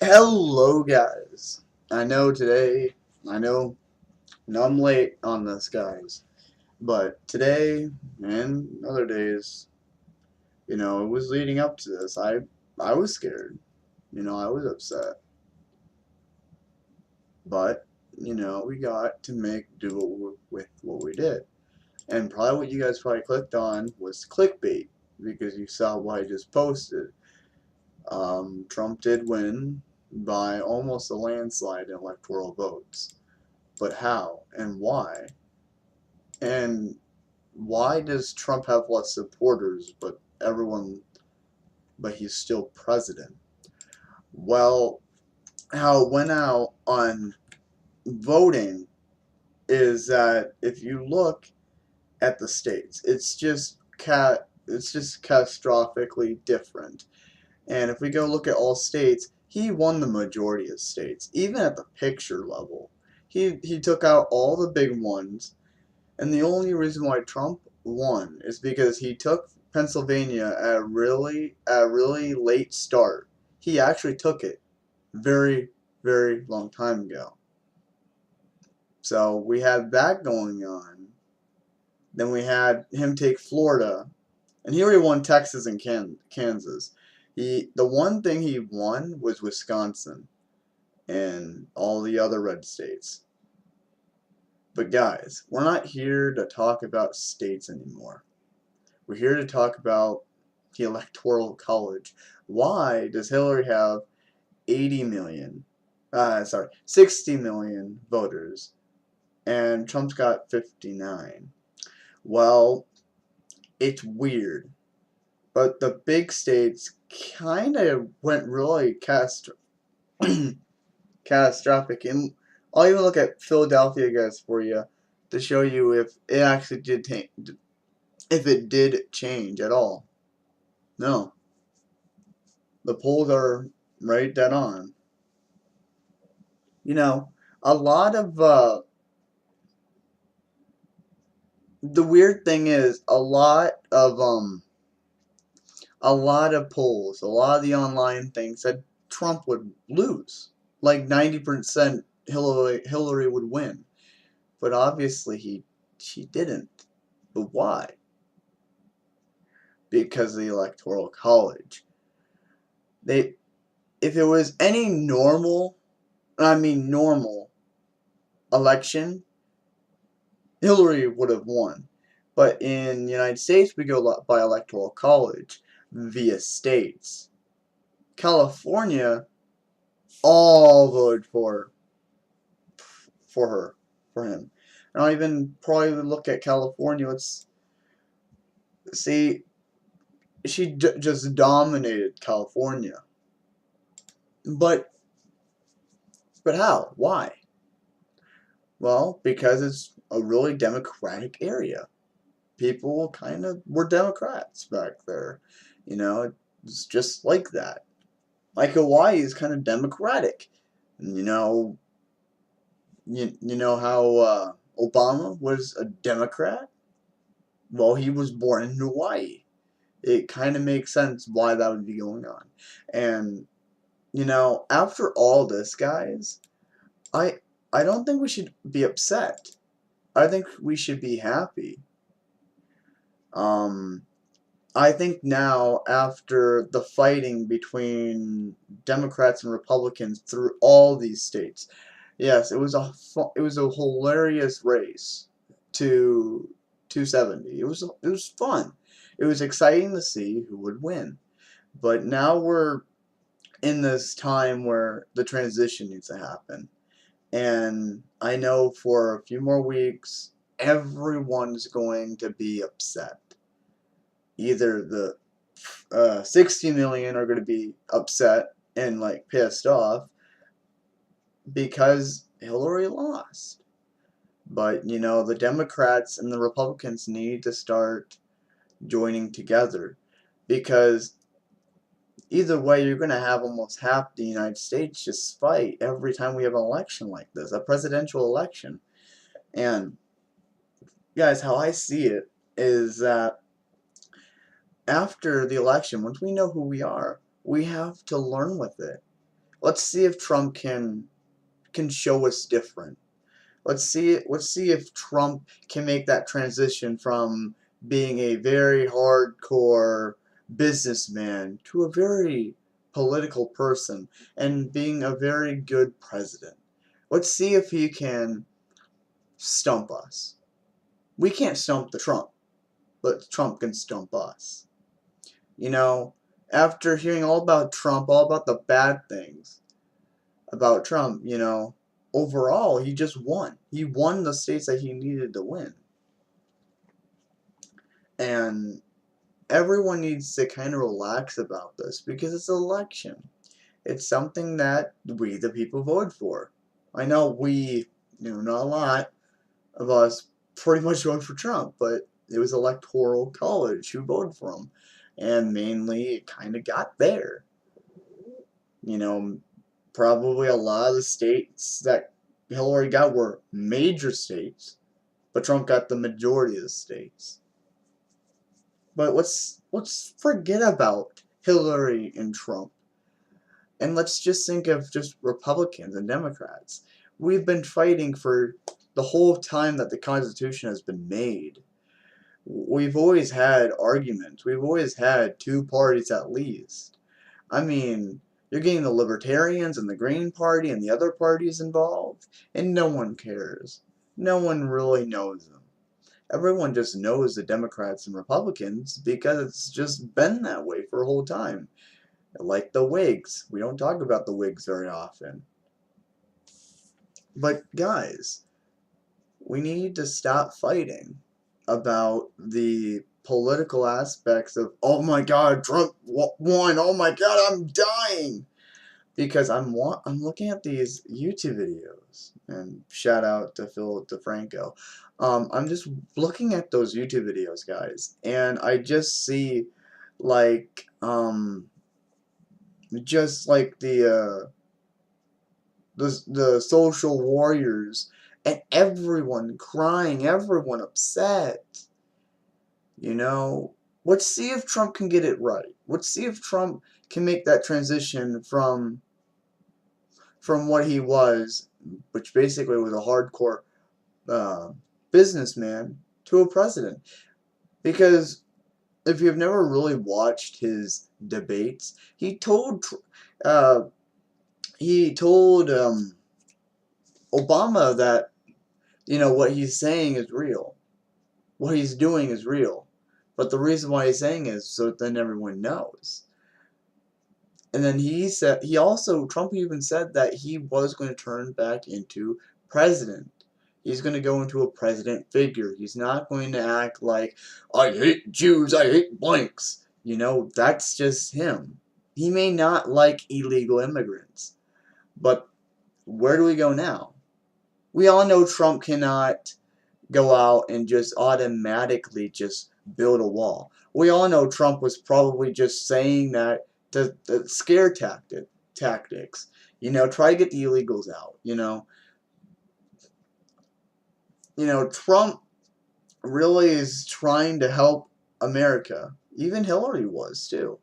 Hello, guys. I know today, I know, I'm late on this, guys, but today and other days, it was leading up to this. I was scared. I was upset, but we got to make do with what we did, and probably what you guys probably clicked on was clickbait because you saw what I just posted. Trump did win by almost a landslide in electoral votes. But how and why? And why does Trump have less supporters but he's still president? Well, how it went out on voting is that if you look at the states, it's just catastrophically different. And if we go look at all states, he won the majority of states, even at the picture level. He took out all the big ones. And the only reason why Trump won is because he took Pennsylvania at a really late start. He actually took it very, very long time ago. So we had that going on. Then we had him take Florida, and he already won Texas and Kansas. The one thing he won was Wisconsin and all the other red states. But guys, we're not here to talk about states anymore. We're here to talk about the Electoral College. Why does Hillary have 80 million, 60 million voters, and Trump's got 59? Well, it's weird, but the big states kind of went really catastrophic. And I'll even look at Philadelphia, guys, for you to show you if it actually if it did change at all. No, the polls are right dead on. You know, a lot of the weird thing is a lot of polls, a lot of the online things said Trump would lose. Like 90% Hillary would win. But obviously she didn't. But why? Because of the Electoral College. They if it was any normal election, Hillary would have won. But in the United States, we go by electoral college via states. California all voted for her, for him. And I'll even probably look at California. Let's see. She just dominated California. But how? Why? Well, because it's a really democratic area. People kind of were Democrats back there. It's just like that. Like Hawaii is kind of democratic. And you know how Obama was a Democrat? Well, he was born in Hawaii. It kind of makes sense why that would be going on. And after all this, guys, I I don't think we should be upset. I think we should be happy. Um, I think now, after the fighting between Democrats and Republicans through all these states, yes, it was a hilarious race to 270. It was fun. It was exciting to see who would win. But now we're in this time where the transition needs to happen. And I know for a few more weeks, everyone's going to be upset. Either the 60 million are going to be upset and like pissed off because Hillary lost. But the Democrats and the Republicans need to start joining together because either way, you're going to have almost half the United States just fight every time we have an election like this, a presidential election. And guys, how I see it is that after the election, once we know who we are, we have to learn with it. Let's see if Trump can show us different. Let's see if Trump can make that transition from being a very hardcore businessman to a very political person and being a very good president. Let's see if he can stump us. We can't stump the Trump, but Trump can stump us. You know, after hearing all about Trump, all about the bad things about Trump, overall, he just won. He won the states that he needed to win. And everyone needs to kind of relax about this because it's an election. It's something that we, the people, voted for. I know we, not a lot of us pretty much voted for Trump, but it was electoral college who voted for him. And mainly it kind of got there. Probably a lot of the states that Hillary got were major states, but Trump got the majority of the states. But let's forget about Hillary and Trump, and let's just think of just Republicans and Democrats. We've been fighting for the whole time that the Constitution has been made. We've always had arguments. We've always had two parties at least. I mean, you're getting the Libertarians and the Green Party and the other parties involved, and no one cares. No one really knows them. Everyone just knows the Democrats and Republicans because it's just been that way for a whole time. Like the Whigs. We don't talk about the Whigs very often. But guys, we need to stop fighting about the political aspects of, oh my god, Trump won, oh my god, I'm dying. Because I'm looking at these YouTube videos, and shout out to Phil DeFranco. I'm just looking at those YouTube videos, guys, and I just see like just like the social warriors and everyone crying, everyone upset. Let's see if Trump can get it right. Let's see if Trump can make that transition from what he was, which basically was a hardcore businessman, to a president. Because if you've never really watched his debates, he told Obama that what he's saying is real, what he's doing is real, but the reason why he's saying it is so then everyone knows. And then Trump even said that he was going to turn back into president. He's going to go into a president figure. He's not going to act like, I hate Jews, I hate blanks. That's just him. He may not like illegal immigrants. But where do we go now? We all know Trump cannot go out and just automatically just build a wall. We all know Trump was probably just saying that the scare tactics. Try to get the illegals out. Trump really is trying to help America. Even Hillary was too.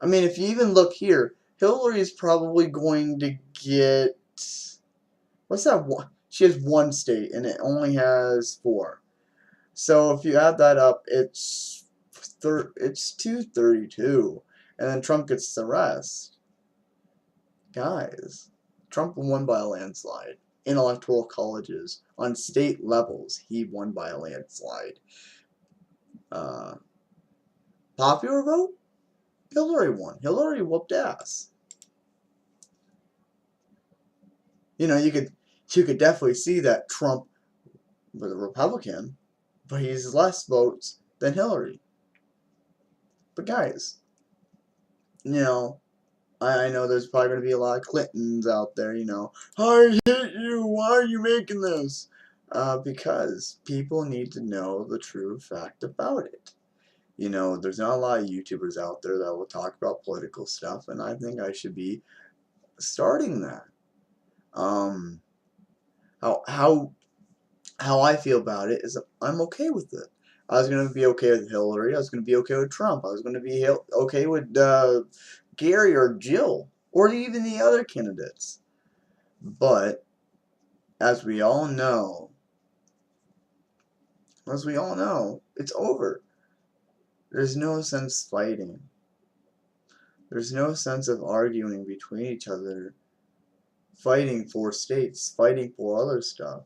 I mean, if you even look here, Hillary is probably going to get, what's that one? She has one state and it only has 4. So if you add that up, it's 232, and then Trump gets the rest. Guys, Trump won by a landslide in electoral colleges. On state levels, he won by a landslide. Popular vote? Hillary won. Hillary whooped ass. You could definitely see that Trump was a Republican, but he's less votes than Hillary. But guys, I know there's probably going to be a lot of Clintons out there, I hate you, why are you making this? Because people need to know the true fact about it. There's not a lot of YouTubers out there that will talk about political stuff, and I think I should be starting that. How I feel about it is I'm okay with it. I was going to be okay with Hillary. I was going to be okay with Trump. I was going to be okay with Gary or Jill or even the other candidates. But as we all know, it's over. There's no sense fighting. There's no sense of arguing between each other, fighting for states, fighting for other stuff.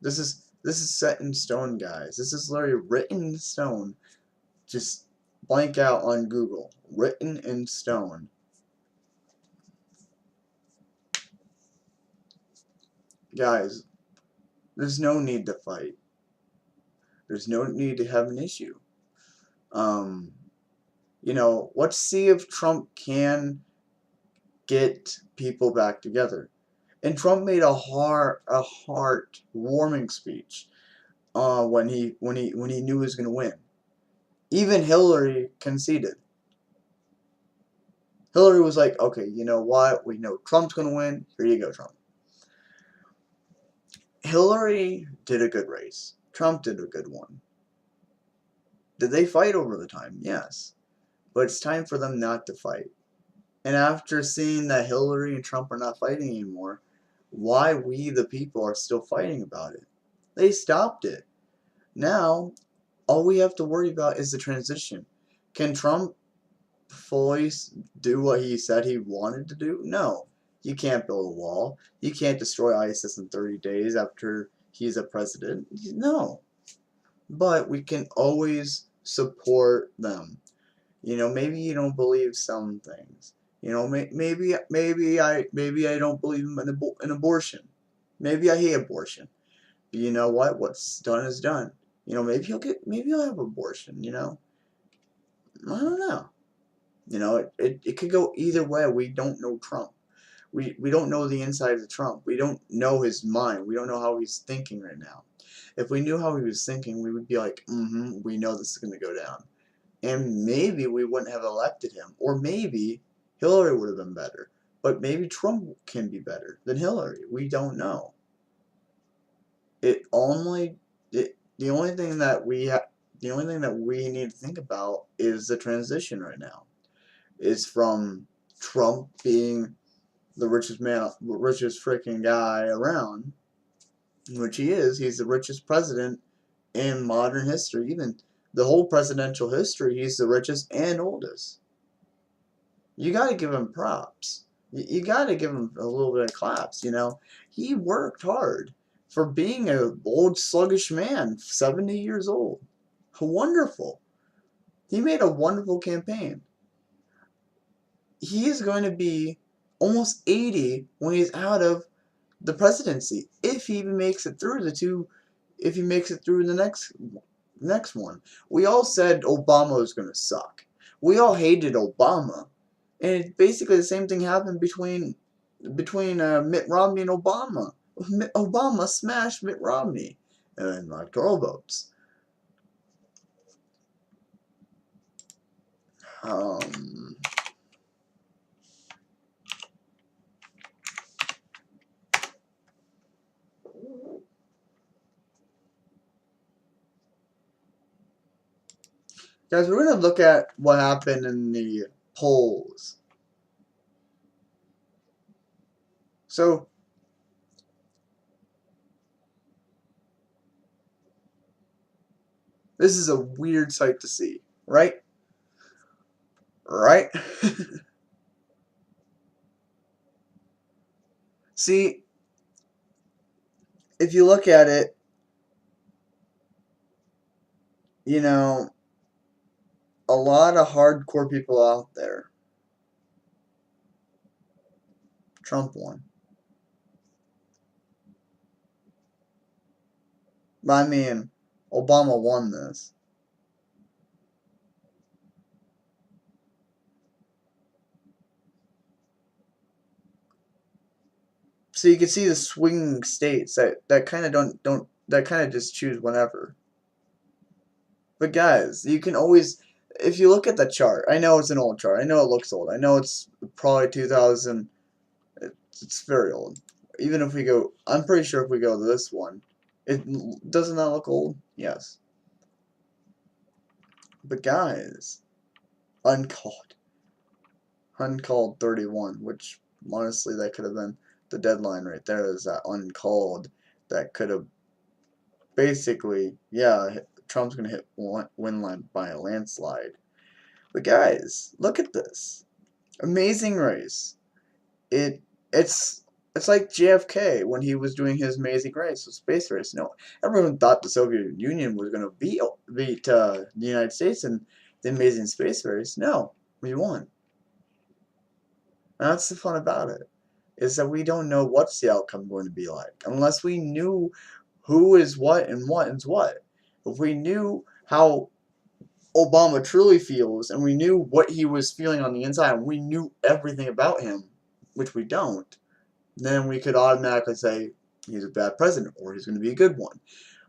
This is set in stone, guys. This is literally written in stone. Just blank out on Google. Written in stone. Guys, there's no need to fight. There's no need to have an issue. You know, let's see if Trump can get people back together. And Trump made a heart-warming speech when he knew he was going to win. Even Hillary conceded. Hillary was like, okay, you know what? We know Trump's going to win. Here you go, Trump. Hillary did a good race. Trump did a good one. Did they fight over the time? Yes. But it's time for them not to fight. And after seeing that Hillary and Trump are not fighting anymore, why we the people are still fighting about it? They stopped it. Now, all we have to worry about is the transition. Can Trump fully do what he said he wanted to do? No. You can't build a wall. You can't destroy ISIS in 30 days after he's a president. No. But we can always support them. You know, maybe you don't believe some things. You know, maybe I don't believe in abortion. Maybe I hate abortion. But you know what? What's done is done. You know, maybe he'll have abortion. You know, I don't know. You know, it could go either way. We don't know Trump. We don't know the inside of Trump. We don't know his mind. We don't know how he's thinking right now. If we knew how he was thinking, we would be like, we know this is going to go down. And maybe we wouldn't have elected him. Or maybe Hillary would have been better. But maybe Trump can be better than Hillary. We don't know. The only thing that we need to think about is the transition right now. Is from Trump being the richest freaking guy around, which he is. He's the richest president in modern history. Even the whole presidential history, he's the richest and oldest. You got to give him props. You got to give him a little bit of claps, you know. He worked hard for being an old sluggish man, 70 years old. Wonderful. He made a wonderful campaign. He is going to be almost 80 when he's out of the presidency, if he even makes it through the next one. We all said Obama was going to suck. We all hated Obama. And it's basically the same thing happened between Mitt Romney and Obama. Obama smashed Mitt Romney in electoral votes. Guys, we're going to look at what happened in the polls. So, this is a weird sight to see, right? Right? See, if you look at it, you know, a lot of hardcore people out there. Trump won. But I mean, Obama won this. So you can see the swinging states that kind of just choose whenever. But guys, you can always, if you look at the chart, I know it's an old chart. I know it looks old. I know it's probably 2000. It's very old. Even if we go, I'm pretty sure if we go to this one, it doesn't that look old? Yes. But guys, uncalled. uncalled 31, which honestly that could have been the deadline right there, is that uncalled that could have basically, yeah, Trump's going to hit win line by a landslide. But guys, look at this. Amazing race. It's it's like JFK when he was doing his amazing race, the space race. No, everyone thought the Soviet Union was going to beat the United States in the amazing space race. No, we won. And that's the fun about it, is that we don't know what's the outcome going to be like unless we knew who is what and what is what. If we knew how Obama truly feels and we knew what he was feeling on the inside and we knew everything about him, which we don't, then we could automatically say he's a bad president or he's going to be a good one.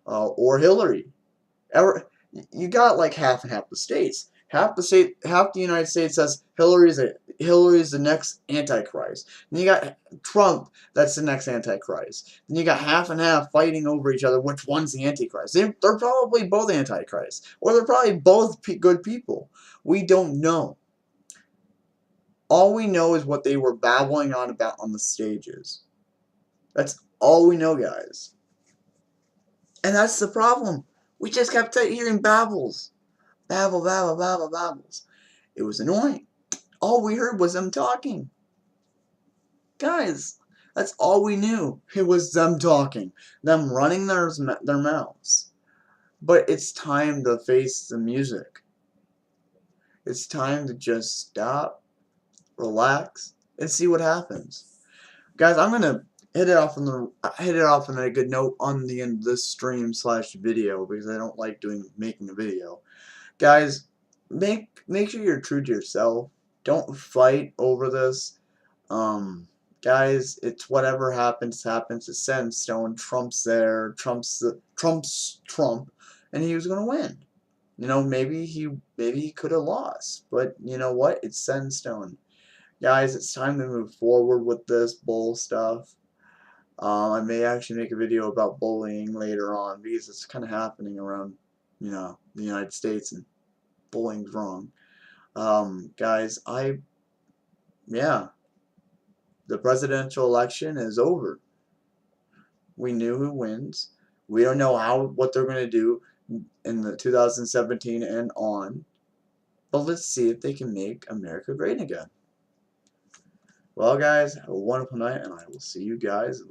Or Hillary. You got like half and half the states. Half the United States says Hillary's the next Antichrist. Then you got Trump, that's the next Antichrist. Then you got half and half fighting over each other. Which one's the Antichrist? They're probably both Antichrists, or they're probably both good people. We don't know. All we know is what they were babbling on about on the stages. That's all we know, guys. And that's the problem. We just kept hearing babbles. Babble, babble, babble, babbles. It was annoying. All we heard was them talking. Guys, that's all we knew. It was them talking. Them running their mouths. But it's time to face the music. It's time to just stop, relax, and see what happens. Guys, I'm gonna hit it off on a good note on the end of this stream / video, because I don't like making a video. Guys, make sure you're true to yourself. Don't fight over this. Guys, it's whatever happens, happens. It's set in stone. Trump's there. Trump's Trump, and he was gonna win. You know, maybe he could have lost, but you know what? It's set in stone. Guys, it's time to move forward with this bull stuff. I may actually make a video about bullying later on, because it's kind of happening around, you know, the United States, and bullying's wrong. Guys, yeah, the presidential election is over. We knew who wins. We don't know what they're going to do in the 2017 and on, but let's see if they can make America great again. Well, guys, have a wonderful night, and I will see you guys